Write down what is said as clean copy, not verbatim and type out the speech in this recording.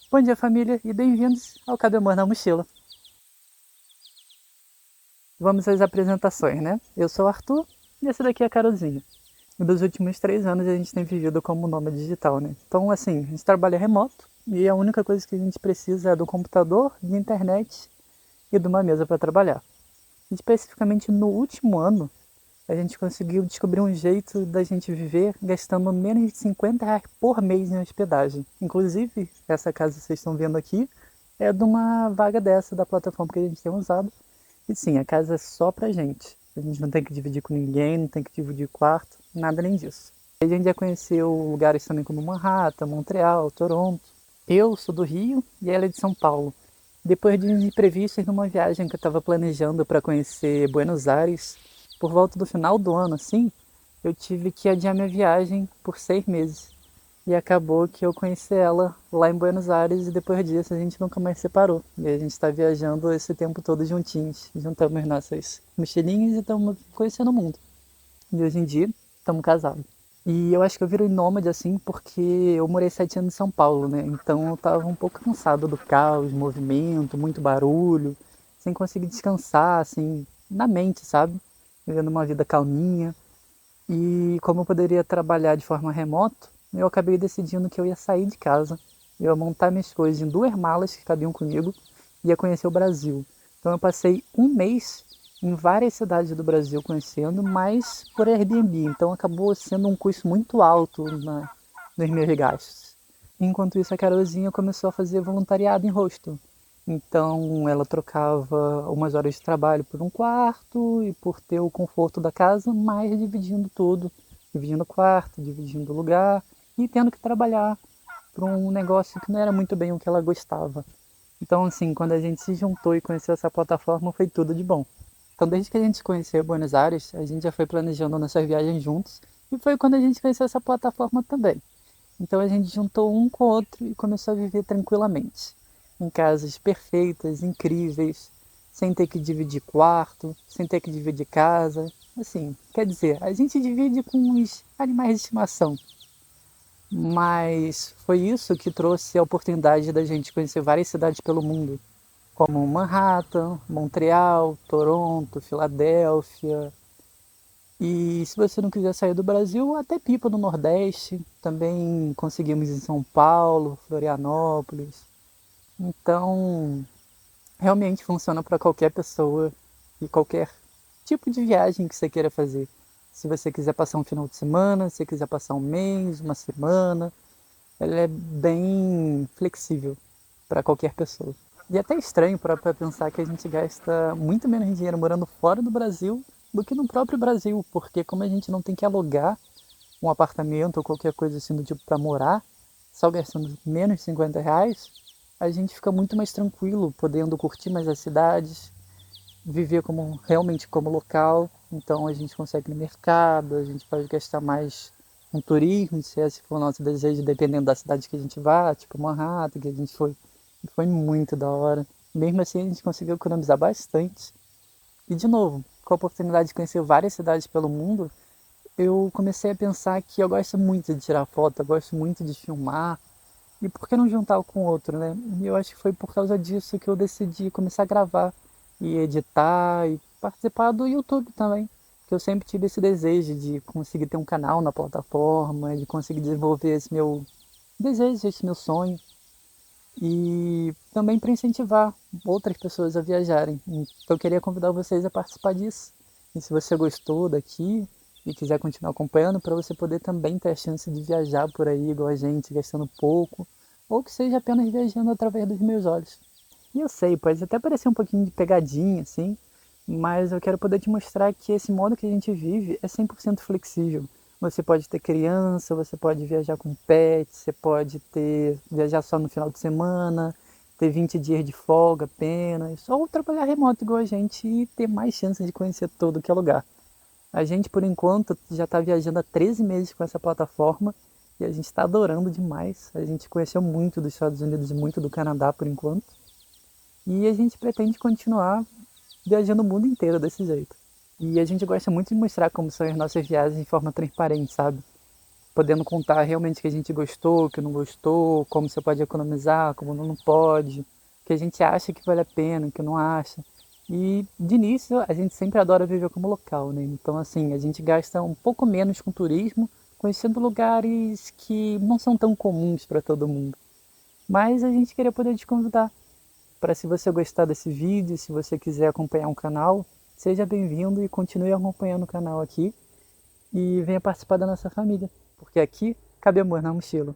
Bom dia, família, e bem-vindos ao Cabe Amor na Mochila. Vamos às apresentações, né? Eu sou o Arthur e essa daqui é a Carolzinha. E dos últimos 3 anos a gente tem vivido como nômade digital, né? Então, assim, a gente trabalha remoto e a única coisa que a gente precisa é do computador, de internet e de uma mesa para trabalhar. E especificamente no último ano, a gente conseguiu descobrir um jeito da gente viver gastando menos de R$ 50 por mês em hospedagem. Inclusive, essa casa que vocês estão vendo aqui é de uma vaga dessa da plataforma que a gente tem usado. E sim, a casa é só pra gente. A gente não tem que dividir com ninguém, não tem que dividir quarto, nada além disso. A gente já conheceu lugares também como Manhattan, Montreal, Toronto. Eu sou do Rio e ela é de São Paulo. Depois de uns imprevistos numa viagem que eu estava planejando para conhecer Buenos Aires, por volta do final do ano, assim, eu tive que adiar minha viagem por 6 meses. E acabou que eu conheci ela lá em Buenos Aires e depois disso a gente nunca mais se separou. E a gente está viajando esse tempo todo juntinhos. Juntamos nossas mochilinhas e estamos conhecendo o mundo. E hoje em dia estamos casados. E eu acho que eu virei nômade assim porque eu morei 7 anos em São Paulo, né? Então eu tava um pouco cansado do caos, movimento, muito barulho, sem conseguir descansar, assim, na mente, sabe? Vivendo uma vida calminha. E como eu poderia trabalhar de forma remota, eu acabei decidindo que eu ia sair de casa, eu ia montar minhas coisas em 2 malas que cabiam comigo e ia conhecer o Brasil. Então eu passei um mês em várias cidades do Brasil conhecendo, mas por Airbnb. Então acabou sendo um custo muito alto nos meus gastos. Enquanto isso, a Carolzinha começou a fazer voluntariado em hostel. Então ela trocava umas horas de trabalho por um quarto e por ter o conforto da casa, mas dividindo tudo, dividindo quarto, dividindo lugar e tendo que trabalhar para um negócio que não era muito bem o que ela gostava. Então, assim, quando a gente se juntou e conheceu essa plataforma, foi tudo de bom. Então, desde que a gente conheceu Buenos Aires, a gente já foi planejando nossas viagens juntos e foi quando a gente conheceu essa plataforma também. Então a gente juntou um com o outro e começou a viver tranquilamente. Em casas perfeitas, incríveis, sem ter que dividir quarto, sem ter que dividir casa. Assim, quer dizer, a gente divide com os animais de estimação. Mas foi isso que trouxe a oportunidade da gente conhecer várias cidades pelo mundo, como Manhattan, Montreal, Toronto, Filadélfia, e se você não quiser sair do Brasil, até Pipa no Nordeste. Também conseguimos em São Paulo, Florianópolis. Então, realmente funciona para qualquer pessoa e qualquer tipo de viagem que você queira fazer. Se você quiser passar um final de semana, se você quiser passar um mês, uma semana, ela é bem flexível para qualquer pessoa. E é até estranho para pensar que a gente gasta muito menos dinheiro morando fora do Brasil do que no próprio Brasil, porque como a gente não tem que alugar um apartamento ou qualquer coisa assim do tipo para morar, só gastando menos de R$ 50, a gente fica muito mais tranquilo, podendo curtir mais as cidades, viver como realmente como local. Então a gente consegue ir no mercado, a gente pode gastar mais com turismo, se esse for o nosso desejo, dependendo da cidade que a gente vá, tipo Manhattan, que a gente foi, e foi muito da hora. Mesmo assim a gente conseguiu economizar bastante. E de novo, com a oportunidade de conhecer várias cidades pelo mundo, eu comecei a pensar que eu gosto muito de tirar foto, eu gosto muito de filmar, e por que não juntar um com o outro, né? E eu acho que foi por causa disso que eu decidi começar a gravar e editar e participar do YouTube também. Que eu sempre tive esse desejo de conseguir ter um canal na plataforma, de conseguir desenvolver esse meu desejo, esse meu sonho. E também para incentivar outras pessoas a viajarem. Então eu queria convidar vocês a participar disso. E se você gostou daqui e quiser continuar acompanhando, para você poder também ter a chance de viajar por aí igual a gente, gastando pouco, ou que seja apenas viajando através dos meus olhos. E eu sei, pode até parecer um pouquinho de pegadinha, assim, mas eu quero poder te mostrar que esse modo que a gente vive é 100% flexível. Você pode ter criança, você pode viajar com pet, você pode viajar só no final de semana, ter 20 dias de folga apenas, ou trabalhar remoto igual a gente e ter mais chances de conhecer todo que é lugar. A gente, por enquanto, já está viajando há 13 meses com essa plataforma e a gente está adorando demais. A gente conheceu muito dos Estados Unidos e muito do Canadá por enquanto. E a gente pretende continuar viajando o mundo inteiro desse jeito. E a gente gosta muito de mostrar como são as nossas viagens de forma transparente, sabe? podendo contar realmente o que a gente gostou, o que não gostou, como você pode economizar, como não pode, o que a gente acha que vale a pena, o que não acha. E de início a gente sempre adora viver como local, né? Então assim, a gente gasta um pouco menos com turismo, conhecendo lugares que não são tão comuns para todo mundo. Mas a gente queria poder te convidar para, se você gostar desse vídeo, se você quiser acompanhar o canal, seja bem-vindo e continue acompanhando o canal aqui e venha participar da nossa família, porque aqui cabe amor na mochila.